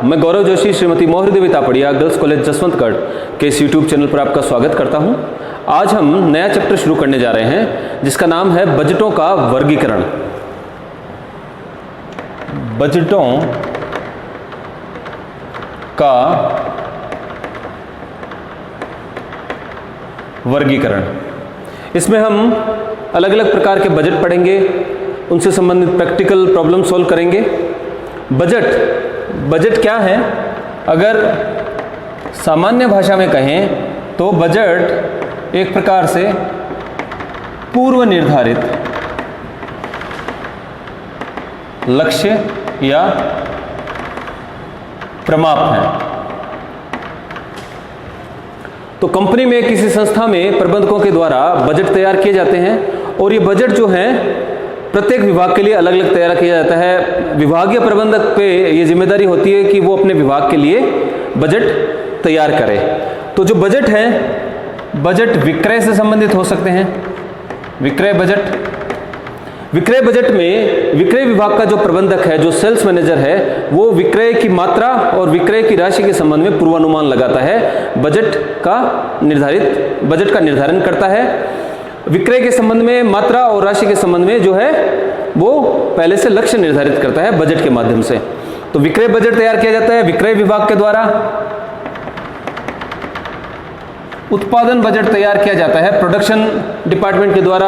मैं गौरव जोशी श्रीमती मोहर देवी Tapadia girls college Jaswantgarh के इस यूट्यूब चैनल पर आपका स्वागत करता हूं। आज हम नया चैप्टर शुरू करने जा रहे हैं जिसका नाम है बजटों का वर्गीकरण। बजटों का वर्गीकरण। इसमें हम अलग अलग प्रकार के बजट पढ़ेंगे, उनसे संबंधित प्रैक्टिकल प्रॉब्लम सॉल्व करेंगे। बजट क्या है? अगर सामान्य भाषा में कहें तो बजट एक प्रकार से पूर्व निर्धारित लक्ष्य या प्रमाप है। तो कंपनी में, किसी संस्था में प्रबंधकों के द्वारा बजट तैयार किए जाते हैं और ये बजट जो है प्रत्येक विभाग के लिए अलग अलग तैयार किया जाता है। विभागीय प्रबंधक पे ये जिम्मेदारी होती है कि वो अपने विभाग के लिए बजट तैयार करे। तो जो बजट है, बजट विक्रय से संबंधित हो सकते हैं। विक्रय बजट में विक्रय विभाग का जो प्रबंधक है, जो सेल्स मैनेजर है, वो विक्रय की मात्रा और विक्रय की राशि के संबंध में पूर्वानुमान लगाता है, बजट का निर्धारण करता है। विक्रय के संबंध में, मात्रा और राशि के संबंध में जो है वो पहले से लक्ष्य निर्धारित करता है बजट के माध्यम से। तो विक्रय बजट तैयार किया जाता है विक्रय विभाग के द्वारा। उत्पादन बजट तैयार किया जाता है प्रोडक्शन डिपार्टमेंट के द्वारा।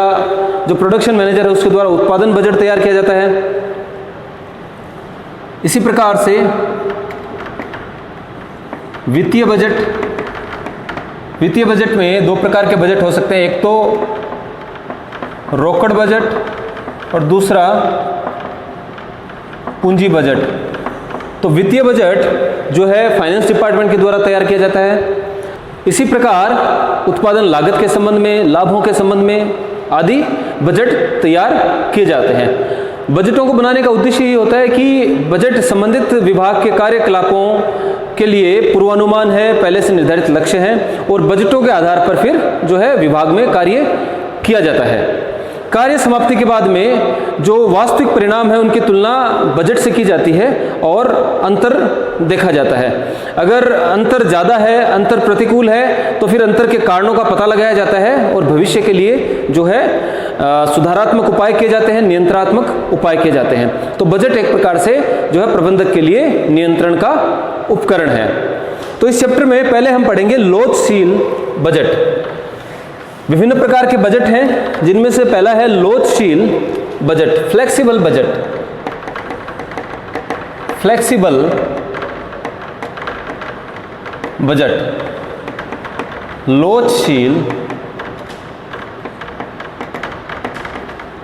जो प्रोडक्शन मैनेजर है उसके द्वारा उत्पादन बजट तैयार किया जाता है। इसी प्रकार से वित्तीय बजट में दो प्रकार के बजट हो सकते हैं। एक तो रोकड़ बजट और दूसरा पूंजी बजट। तो वित्तीय बजट जो है फाइनेंस डिपार्टमेंट के द्वारा तैयार किया जाता है। इसी प्रकार उत्पादन लागत के संबंध में, लाभों के संबंध में आदि बजट तैयार किए जाते हैं। बजटों को बनाने का उद्देश्य ये होता है कि बजट संबंधित विभाग के कार्यकलापों के लिए पूर्वानुमान है, पहले से निर्धारित लक्ष्य हैं और बजटों के आधार पर फिर जो है विभाग में कार्य किया जाता है। कार्य समाप्ति के बाद में जो वास्तविक परिणाम है उनकी तुलना बजट से की जाती है और अंतर देखा जाता है। अगर अंतर ज़्यादा है, अंतर प्रतिकूल है, तो फिर अंतर के कारणों का पता लगाया जाता है और भविष्य के लिए जो है सुधारात्मक उपाय किए जाते हैं, नियंत्रणात्मक उपाय किए जाते हैं। तो बजट एक प्रकार से जो है प्रबंधक के लिए नियंत्रण का उपकरण है। तो इस चैप्टर में पहले हम पढ़ेंगे लोचशील बजट। विभिन्न प्रकार के बजट हैं जिनमें से पहला है लोचशील budget, flexible budget. Flexible budget, लोचशील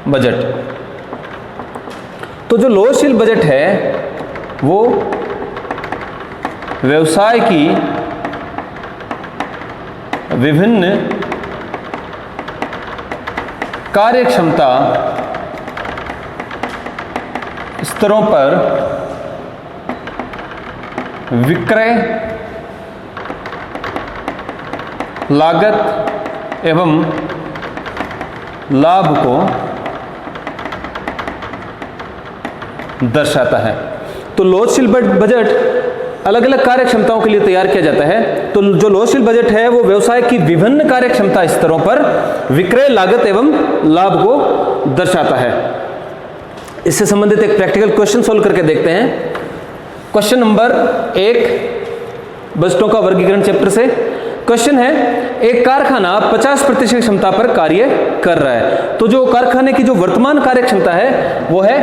बजट। तो जो लोचशील बजट है वो व्यवसाय की विभिन्न कार्यक्षमता स्तरों पर विक्रय, लागत एवं लाभ को दर्शाता है। तो लोचशील बजट अलग अलग कार्यक्षमताओं के लिए तैयार किया जाता है। तो जो लोचशील बजट है वो व्यवसाय की विभिन्न कार्यक्षमता स्तरों पर विक्रय, लागत एवं लाभ को दर्शाता है। इससे संबंधित एक प्रैक्टिकल क्वेश्चन सॉल्व करके देखते हैं। क्वेश्चन नंबर 1 बजटों का वर्गीकरण चैप्टर से। क्वेश्चन है, एक कारखाना 50% क्षमता पर कार्य कर रहा है। तो जो कारखाने की जो वर्तमान कार्य क्षमता है वो है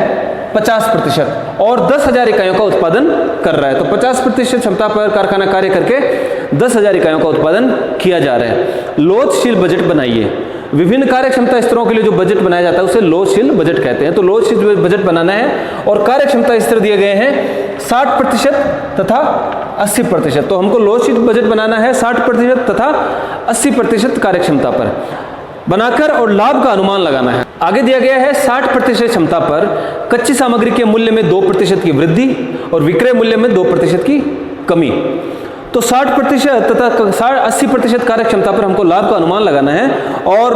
50% और 10,000 इकाइयों का उत्पादन कर रहा है। तो 50% क्षमता पर कारखाना कार्य करके 10,000 इकाइयों का उत्पादन किया जा रहा है। लोचशील बजट बनाइए। विभिन्न कार्य क्षमता स्तरों के लिए जो बजट बनाया जाता है उसे लोचशील बजट कहते हैं। तो लोचशील बजट बनाना है और कार्य क्षमता स्तर दिए गए हैं 60% तथा 80%। तो हमको लोचशील बजट बनाना है 60% तथा 80% कार्य क्षमता पर बनाकर और लाभ का अनुमान लगाना है। आगे दिया गया है 60% क्षमता पर कच्ची सामग्री के मूल्य में 2% की वृद्धि और विक्रय मूल्य में 2% की कमी। तो 60% तथा 80% कार्य क्षमता पर हमको लाभ का अनुमान लगाना है और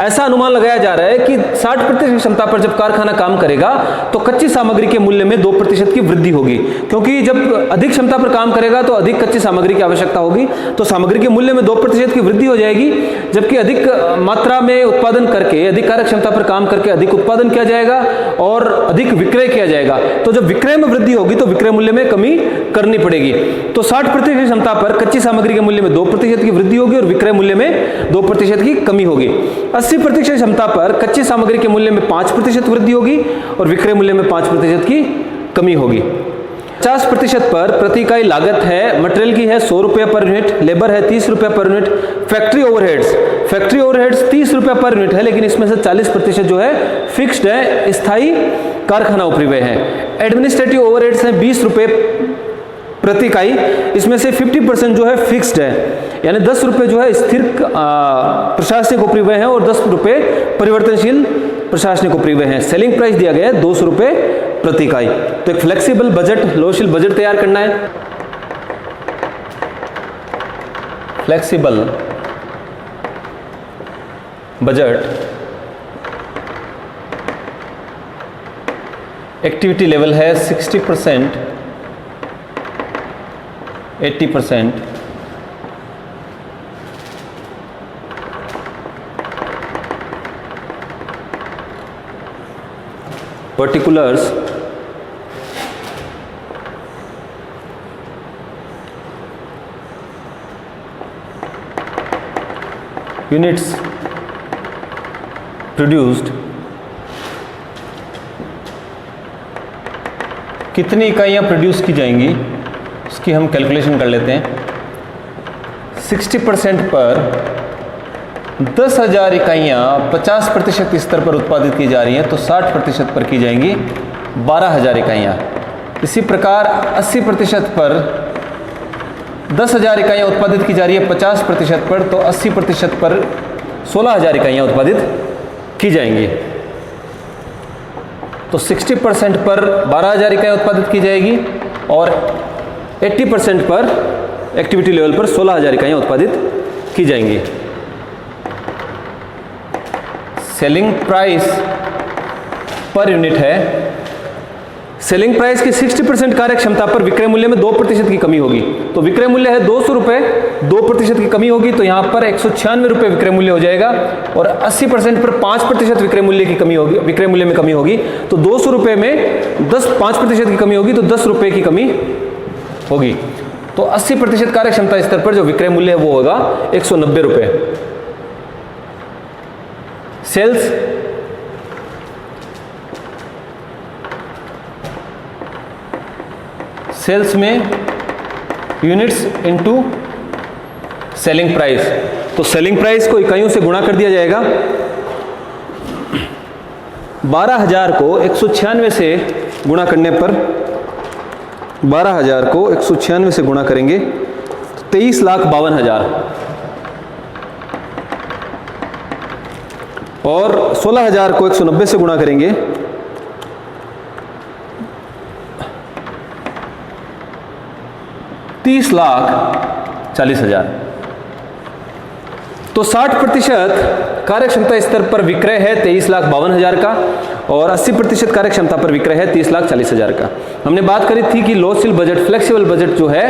ऐसा अनुमान लगाया जा रहा है कि 60% क्षमता पर जब कारखाना काम करेगा तो कच्ची सामग्री के मूल्य में 2% की वृद्धि होगी, क्योंकि जब अधिक क्षमता पर काम करेगा तो अधिक कच्ची सामग्री की आवश्यकता होगी, तो सामग्री के मूल्य में 2% की वृद्धि हो जाएगी। जबकि अधिक मात्रा में उत्पादन करके, अधिक कार्य क्षमता पर काम करके अधिक उत्पादन किया जाएगा और अधिक विक्रय किया जाएगा, तो जब विक्रय में वृद्धि होगी तो विक्रय मूल्य में कमी करनी पड़ेगी। तो 60% क्षमता पर कच्ची सामग्री के मूल्य में 2% की वृद्धि होगी और विक्रय मूल्य में 2% की कमी होगी। 80% क्षमता पर कच्ची सामग्री के मूल्य में 5% वृद्धि होगी और विक्रय मूल्य में 5% की कमी होगी। 50% पर प्रति इकाई लागत है, मटेरियल की है 100 रुपये पर यूनिट, लेबर है 30 रुपये पर यूनिट, फैक्ट्री ओवरहेड्स 30 रुपये पर यूनिट है, लेकिन इसमें से 40% जो है फिक्स्ड है, स्थायी कारखाना उपरिव्यय है। एडमिनिस्ट्रेटिव ओवरहेड्स हैं 20 रुपये प्रति इकाई, इसमें से 50% जो है फिक्स्ड है, यानी 10 रुपये जो है स्थिर प्रशासनिक उपरिव्यय है और 10 रुपये परिवर्तनशील प्रशासनिक उपरिव्यय है। सेलिंग प्राइस दिया गया है 200 रुपये प्रति इकाई। तो एक फ्लेक्सिबल बजट, लोशील बजट तैयार करना है। फ्लेक्सिबल बजट एक्टिविटी लेवल है 60%, 80%, particulars units produced, कितनी इकाइयाँ प्रोड्यूस की जाएंगी उसकी हम कैलकुलेशन कर लेते हैं। 60% पर 10,000 इकाइयाँ 50% स्तर पर उत्पादित की जा रही हैं, तो 60% पर की जाएंगी 12,000 इकाइयाँ। इसी प्रकार 80% पर 10,000 इकाइयाँ उत्पादित की जा रही है 50% पर, तो 80% पर 16,000 इकाइयाँ उत्पादित की जाएंगी। तो 60% पर 12,000 इकाइयाँ उत्पादित की जाएगी और 80% पर एक्टिविटी लेवल पर 16,000 इकाइयाँ उत्पादित की जाएंगी। सेलिंग प्राइस पर यूनिट है, सेलिंग प्राइस की 60% कार्य क्षमता पर विक्रय मूल्य में 2% की कमी होगी। तो विक्रय मूल्य है 200 रुपये, 2% की कमी होगी, तो यहाँ पर 196 रुपये विक्रय मूल्य हो जाएगा और 80% पर 5% विक्रय मूल्य की कमी होगी, विक्रय मूल्य में कमी होगी, तो 200 रुपये में 5% की कमी होगी, तो 10 रुपये की कमी होगी। तो 80% कार्य क्षमता स्तर पर जो विक्रय मूल्य है वो होगा 190 रुपये। सेल्स में यूनिट्स इनटू सेलिंग प्राइस, तो सेलिंग प्राइस को इकाइयों से गुणा कर दिया जाएगा। 12,000 को 196 से गुणा करने पर, 12,000 को 196 से गुणा करेंगे तो 23,52,000 और 16,000 को 190 से गुणा करेंगे 30,40,000। तो 60% कार्य क्षमता स्तर पर विक्रय है 23,52,000 का और 80% कार्य क्षमता पर विक्रय है 30,40,000 का। हमने बात करी थी कि लोशील बजट, फ्लेक्सिबल बजट जो है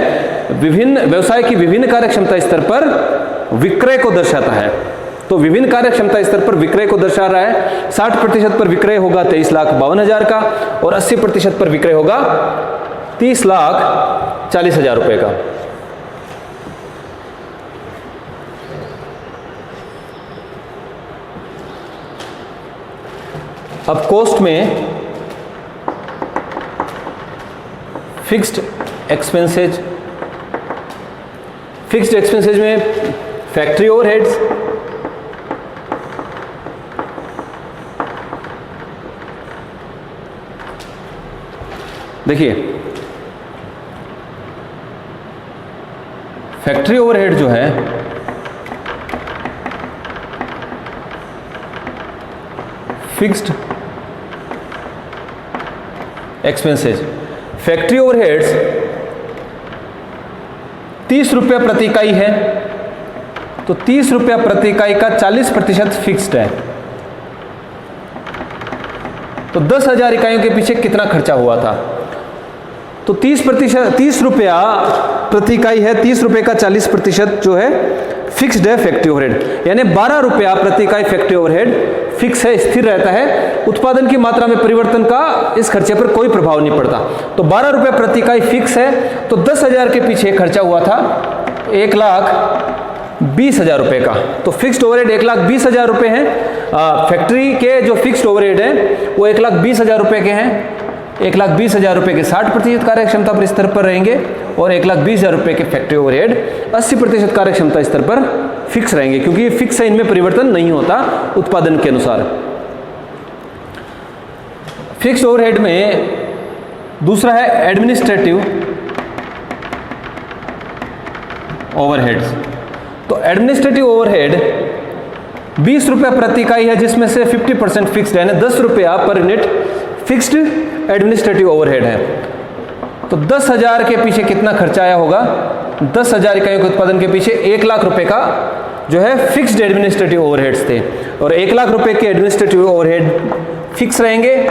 विभिन्न व्यवसाय की विभिन्न कार्य क्षमता स्तर पर विक्रय को दर्शाता है। तो विभिन्न कार्य क्षमता स्तर पर विक्रय को दर्शा रहा है। 60% पर विक्रय होगा 23,52,000 का और 80% पर विक्रय होगा 30,40,000 रुपये का। अब कॉस्ट में फिक्स्ड एक्सपेंसेज, फिक्स्ड एक्सपेंसेज में फैक्ट्री ओवरहेड्स, देखिए फैक्ट्री ओवरहेड जो है फिक्स्ड एक्सपेंसेज, फैक्ट्री ओवरहेड्स 30 रुपये प्रति इकाई है, तो 30 रुपया प्रति इकाई का 40% फिक्स्ड है। तो 10,000 इकाइयों के पीछे कितना खर्चा हुआ था? तो 30 रुपया प्रति इकाई है, 30 रुपये का 40% जो है फिक्स्ड है फैक्ट्री ओवरहेड, यानी 12 रुपया प्रति इकाई फैक्ट्री ओवरहेड फिक्स है, स्थिर रहता है। उत्पादन की मात्रा में परिवर्तन का इस खर्चे पर कोई प्रभाव नहीं पड़ता। तो 12 रुपये प्रति इकाई फिक्स है, तो 10,000 के पीछे खर्चा हुआ था 1,20,000 रुपये का। तो फिक्स्ड ओवरहेड 1,20,000 रुपये हैं। फैक्ट्री के जो फिक्स्ड ओवरहेड है वो 1,20,000 रुपये के हैं। 1,20,000 रुपये के 60% कार्यक्षमता पर स्तर पर रहेंगे और 1,20,000 रुपये के फैक्ट्री ओवरहेड 80% कार्यक्षमता स्तर पर फिक्स रहेंगे, क्योंकि ये फिक्स है, इनमें परिवर्तन नहीं होता उत्पादन के अनुसार। फिक्स्ड ओवरहेड में दूसरा है एडमिनिस्ट्रेटिव ओवरहेड्स। तो एडमिनिस्ट्रेटिव ओवरहेड 20 रुपये प्रति इकाई है, जिसमें से 50% फिक्स्ड है, 10 रुपया per unit fixed administrative overhead है। तो 10,000 के पीछे कितना खर्चा आया होगा? 10,000 इकाइयों के उत्पादन के पीछे 1,00,000 रुपये का जो है फिक्स्ड एडमिनिस्ट्रेटिव ओवरहेड्स थे, और 1,00,000 रुपये के एडमिनिस्ट्रेटिव ओवरहेड फिक्स रहेंगे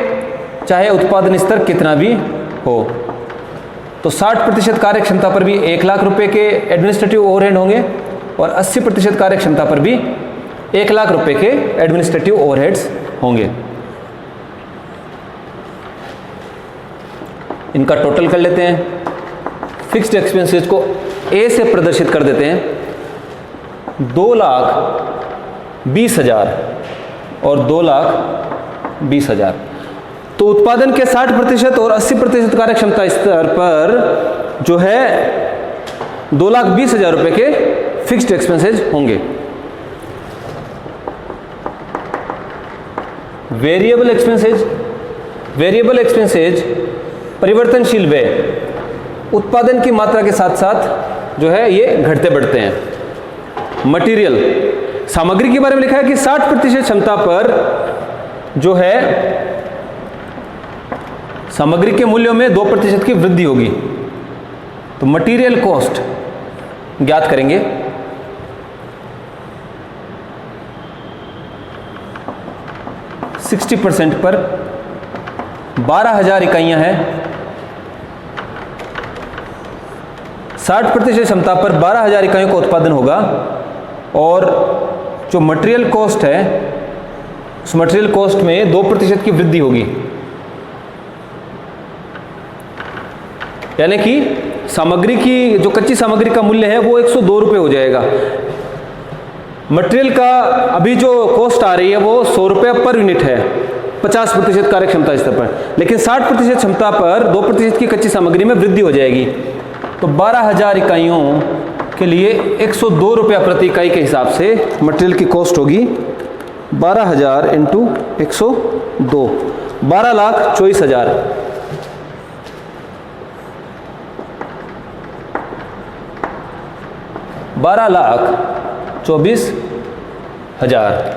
चाहे उत्पादन स्तर कितना भी हो। तो 60% कार्यक्षमता पर भी 1,00,000 रुपये के एडमिनिस्ट्रेटिव ओवरहेड होंगे और 80% कार्यक्षमता पर भी 1,00,000 रुपये के एडमिनिस्ट्रेटिव ओवरहेड्स होंगे। इनका टोटल कर लेते हैं। फिक्स्ड एक्सपेंसेस को ए से प्रदर्शित कर देते हैं, 2,20,000 और 2,20,000। तो उत्पादन के 60% और 80% कार्यक्षमता स्तर पर जो है 2,20,000 रुपये के फिक्स्ड एक्सपेंसेस होंगे। वेरिएबल एक्सपेंसेज परिवर्तनशील व्यय उत्पादन की मात्रा के साथ साथ जो है ये घटते बढ़ते हैं। मटेरियल सामग्री के बारे में लिखा है कि 60% क्षमता पर जो है सामग्री के मूल्यों में 2% की वृद्धि होगी। तो मटेरियल कॉस्ट ज्ञात करेंगे। %60 पर 12,000 इकाइयां हैं। 60% क्षमता पर 12,000 इकाइयों का उत्पादन होगा और जो मटेरियल कॉस्ट है उस मटेरियल कॉस्ट में 2% की वृद्धि होगी, यानी कि सामग्री की जो कच्ची सामग्री का मूल्य है वो 102 रुपये हो जाएगा। मटेरियल का अभी जो कॉस्ट आ रही है वो 100 रुपये पर यूनिट है 50% कार्यक्षमता स्तर पर, लेकिन 60% क्षमता पर 2% की कच्ची सामग्री में वृद्धि हो जाएगी। तो 12,000 इकाइयों के लिए 102 रुपया प्रति इकाई के हिसाब से मटेरियल की कॉस्ट होगी। 12,000 इंटू 102 12,24,000। 12,24,000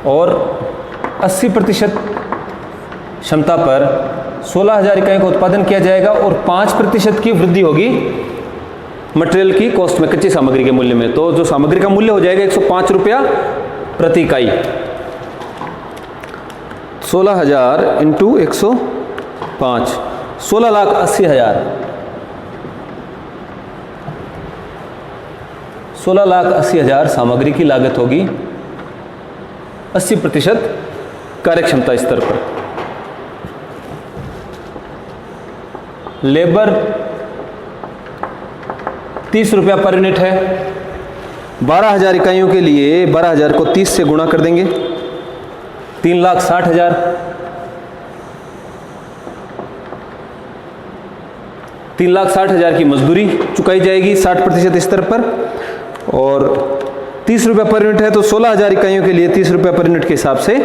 और 80% क्षमता पर 16,000 इकाइयों का उत्पादन किया जाएगा और 5% की वृद्धि होगी मटेरियल की कॉस्ट में, कच्ची सामग्री के मूल्य में। तो जो सामग्री का मूल्य हो जाएगा 105 रुपया प्रति इकाई। 16,000 इंटू 105 16,80,000। 16,80,000 सामग्री की लागत होगी 80% कार्यक्षमता स्तर पर। लेबर 30 रुपया पर यूनिट है। 12,000 इकाइयों के लिए 12,000 को 30 से गुणा कर देंगे, 3,60,000। 3,60,000 की मजदूरी चुकाई जाएगी 60% स्तर पर और 30 रुपये पर यूनिट है तो 16,000 इकाइयों के लिए 30 रुपये पर यूनिट के हिसाब से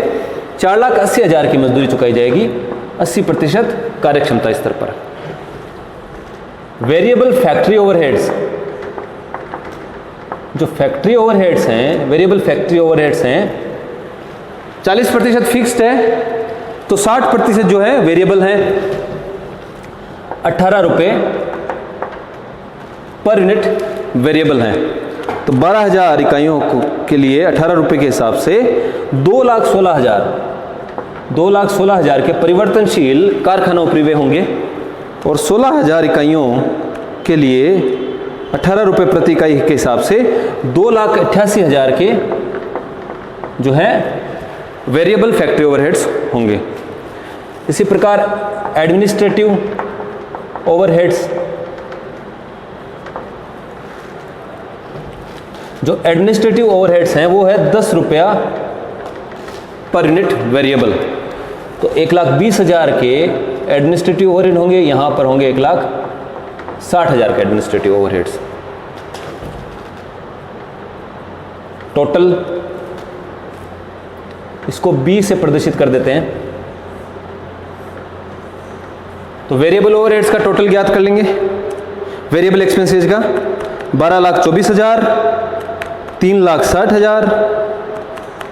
4,80,000 की मजदूरी चुकाई जाएगी 80% कार्यक्षमता स्तर पर। वेरिएबल फैक्ट्री ओवरहेड्स, जो फैक्ट्री ओवरहेड्स हैं, वेरिएबल फैक्ट्री ओवरहेड्स हैं, 40% फिक्स्ड है तो 60% जो है वेरिएबल है। 18 रुपये पर यूनिट वेरिएबल हैं। तो 12,000 इकाइयों के लिए 18 रुपये के हिसाब से 2,16,000 के परिवर्तनशील कारखाना उपरिव्यय होंगे और 16,000 इकाइयों के लिए 18 रुपये प्रति इकाई के हिसाब से 2,88,000 के जो है वेरिएबल फैक्ट्री ओवरहेड्स होंगे। इसी प्रकार एडमिनिस्ट्रेटिव ओवरहेड्स, जो एडमिनिस्ट्रेटिव ओवरहेड्स हैं वो है 10 रुपया पर यूनिट वेरिएबल। तो 1,20,000 के एडमिनिस्ट्रेटिव ओवरहेड होंगे, यहाँ पर होंगे 1,60,000 के एडमिनिस्ट्रेटिव ओवरहेड्स। टोटल इसको 20 से प्रदर्शित कर देते हैं। तो वेरिएबल ओवरहेड्स का टोटल ज्ञात कर लेंगे। वेरिएबल एक्सपेंसेस का 12,24,000, 3,60,000,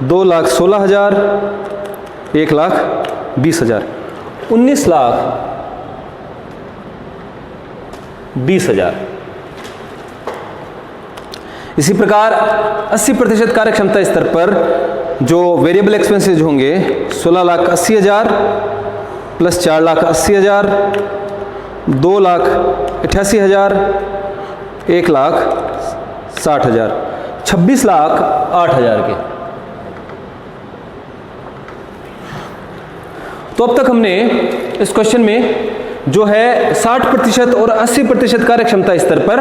2,16,000, 1,20,000, 19,20,000। इसी प्रकार 80% कार्यक्षमता स्तर पर जो वेरिएबल एक्सपेंसेज होंगे 16,80,000 प्लस 4,80,000, 2,88,000, 1,60,000, 26,08,000 के। तो अब तक हमने इस क्वेश्चन में जो है 60% और 80% कार्यक्षमता स्तर पर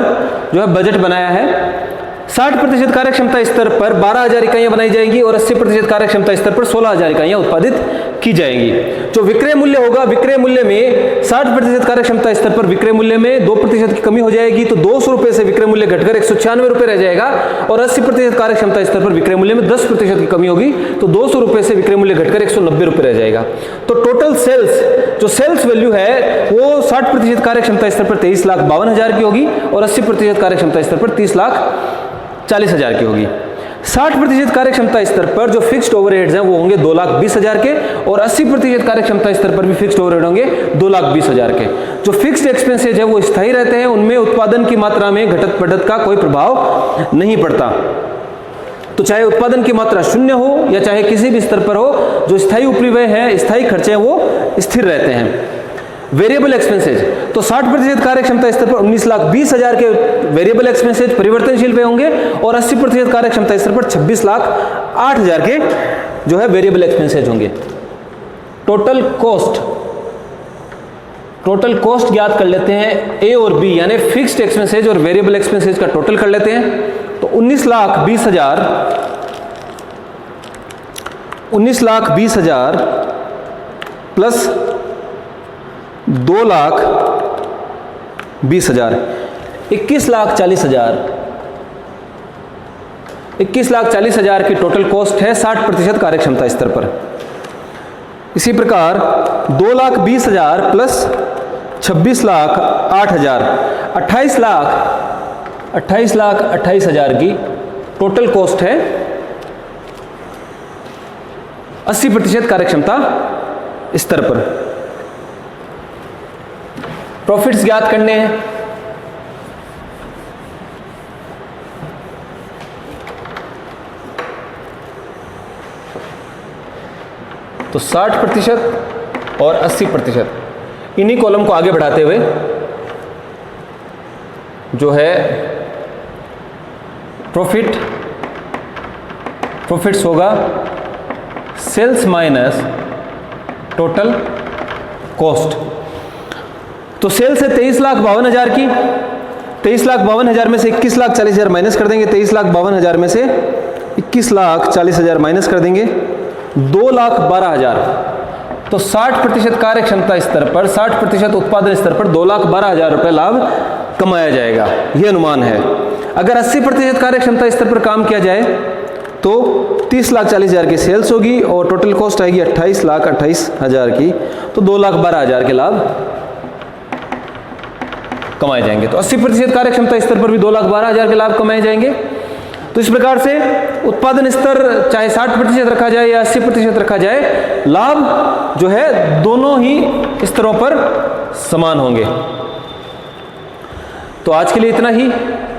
जो है बजट बनाया है। 60% कार्यक्षमता स्तर पर 12,000 इकाइयां बनाई जाएंगी और 80% कार्यक्षमता स्तर पर 16,000 इकाइयां उत्पादित की जाएंगी। जो विक्रय मूल्य होगा, विक्रय मूल्य में 60% कार्यक्षमता स्तर पर विक्रय मूल्य में 2% की कमी हो जाएगी, तो 200 रुपये से विक्रय मूल्य घटकर 196 रुपये रह जाएगा। और 80% कार्यक्षमता स्तर पर विक्रय मूल्य में 10% की कमी होगी, तो 200 रुपये से विक्रय मूल्य घटकर 190 रुपये रह जाएगा। तो टोटल सेल्स, जो सेल्स वैल्यू है वो 60% कार्यक्षमता स्तर पर 23,52,000 की होगी और 80% कार्यक्षमता स्तर पर 30,40,000 की होगी। 60% कार्यक्षमता स्तर पर जो फिक्स्ड ओवरहेड्स हैं वो होंगे 2,20,000 के और 80% कार्यक्षमता स्तर पर भी फिक्स्ड ओवरहेड होंगे 2,20,000 के। जो फिक्स्ड एक्सपेंसेज है वो स्थायी रहते हैं, उनमें उत्पादन की मात्रा में घटत बढ़त का कोई प्रभाव नहीं पड़ता। तो चाहे उत्पादन की मात्रा शून्य हो या चाहे किसी भी स्तर पर हो, जो स्थायी उपरिव्यय है, स्थायी खर्चे हैं वो स्थिर रहते हैं। वेरिएबल एक्सपेंसेज, तो 60% कार्यक्षमता स्तर पर 19,20,000 के वेरिएबल एक्सपेंसेज परिवर्तनशील व्यय होंगे और 80% कार्यक्षमता स्तर पर 26,08,000 के जो है वेरिएबल एक्सपेंसेज होंगे। टोटल कॉस्ट ज्ञात कर लेते हैं ए और बी, यानी फिक्स्ड एक्सपेंसेज और वेरिएबल एक्सपेंसेज का टोटल कर लेते हैं। तो 19,20,000 प्लस 2,20,000 21,40,000 21,40,000 की टोटल कॉस्ट है 60% कार्यक्षमता स्तर पर। इसी प्रकार 2,20,000 प्लस 26,08,000 28,28,000 की टोटल कॉस्ट है 80% कार्यक्षमता स्तर पर। प्रॉफिट्स ज्ञात करने हैं। तो 60% और 80%, इन्हीं कॉलम को आगे बढ़ाते हुए जो है प्रॉफिट्स होगा सेल्स माइनस टोटल कॉस्ट। तो सेल्स है 23,52,000 की, 23,52,000 में से 21,40,000 माइनस कर देंगे, 23,52,000 में से 21,40,000 माइनस कर देंगे, 2,12,000। तो 60% कार्यक्षमता स्तर पर, 60% उत्पादन स्तर पर 2,12,000 रुपये लाभ कमाया जाएगा, यह अनुमान है। अगर 80% कार्यक्षमता स्तर पर काम किया जाए तो 30,40,000 की सेल्स होगी और टोटल कॉस्ट आएगी 28,28,000 की, तो 2,12,000 के लाभ कमाए जाएंगे। तो 80% कार्यक्षमता स्तर पर भी 2,12,000 के लाभ कमाए जाएंगे। तो इस प्रकार से उत्पादन स्तर चाहे 60% रखा जाए या 80% रखा जाए, लाभ जो है दोनों ही स्तरों पर समान होंगे। तो आज के लिए इतना ही।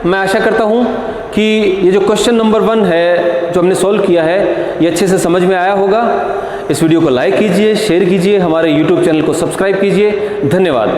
मैं आशा करता हूँ कि ये जो क्वेश्चन नंबर 1 है जो हमने सॉल्व किया है ये अच्छे से समझ में आया होगा। इस वीडियो को लाइक कीजिए, शेयर कीजिए, हमारे YouTube चैनल को सब्सक्राइब कीजिए। धन्यवाद।